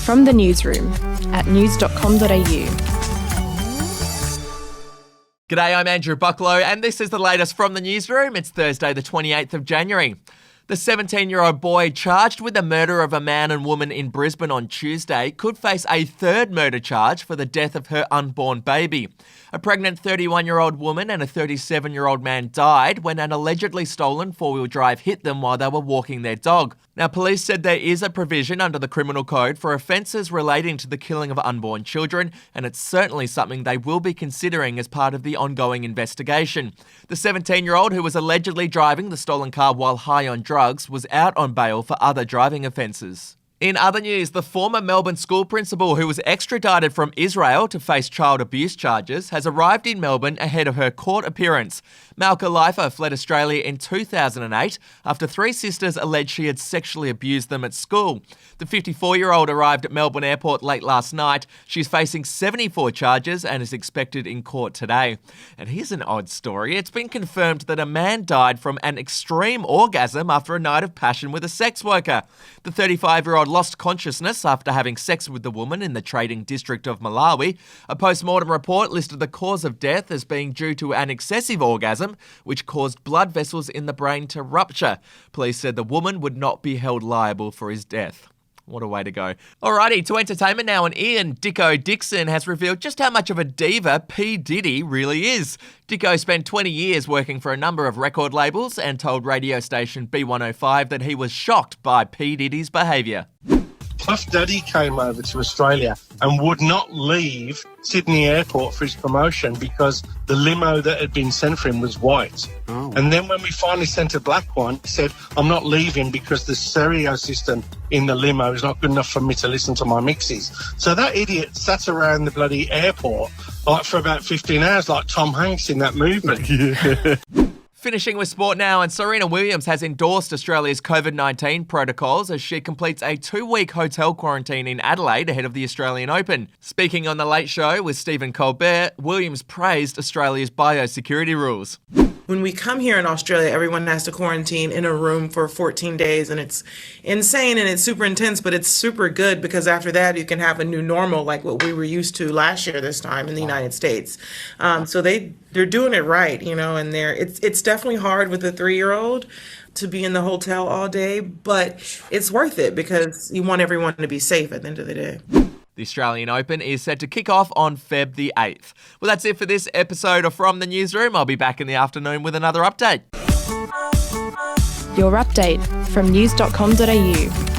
From the newsroom at news.com.au. G'day, I'm Andrew Bucklow, and this is the latest from the newsroom. It's Thursday, the 28th of January. The 17-year-old boy charged with the murder of a man and woman in Brisbane on Tuesday could face a third murder charge for the death of her unborn baby. A pregnant 31-year-old woman and a 37-year-old man died when an allegedly stolen four-wheel drive hit them while they were walking their dog. Now, police said there is a provision under the Criminal Code for offences relating to the killing of unborn children, and it's certainly something they will be considering as part of the ongoing investigation. The 17-year-old, who was allegedly driving the stolen car while high on drugs, was out on bail for other driving offences. In other news, the former Melbourne school principal who was extradited from Israel to face child abuse charges has arrived in Melbourne ahead of her court appearance. Malka Leifer fled Australia in 2008 after three sisters alleged she had sexually abused them at school. The 54-year-old arrived at Melbourne Airport late last night. She's facing 74 charges and is expected in court today. And here's an odd story. It's been confirmed that a man died from an extreme orgasm after a night of passion with a sex worker. The 35-year-old lost consciousness after having sex with the woman in the trading district of Malawi. A post-mortem report listed the cause of death as being due to an excessive orgasm, which caused blood vessels in the brain to rupture. Police said the woman would not be held liable for his death. What a way to go. Alrighty, to entertainment now, and Dicko Dickson has revealed just how much of a diva P Diddy really is. Dicko spent 20 years working for a number of record labels and told radio station B105 that he was shocked by P Diddy's behaviour. Puff Daddy came over to Australia and would not leave Sydney Airport for his promotion because the limo that had been sent for him was white. Oh. And then when we finally sent a black one, he said, I'm not leaving because the stereo system in the limo is not good enough for me to listen to my mixes. So that idiot sat around the bloody airport like for about 15 hours like Tom Hanks in that movie. Yeah. Finishing with sport now, and Serena Williams has endorsed Australia's COVID-19 protocols as she completes a 2-week hotel quarantine in Adelaide ahead of the Australian Open. Speaking on The Late Show with Stephen Colbert, Williams praised Australia's biosecurity rules. When we come here in Australia, everyone has to quarantine in a room for 14 days, and it's insane and it's super intense, but it's super good because after that you can have a new normal like what we were used to last year this time in the United States. So they're doing it right, you know, and it's definitely hard with a 3-year-old to be in the hotel all day, but it's worth it because you want everyone to be safe at the end of the day. The Australian Open is set to kick off on Feb the 8th. Well, that's it for this episode of From the Newsroom. I'll be back in the afternoon with another update. Your update from news.com.au.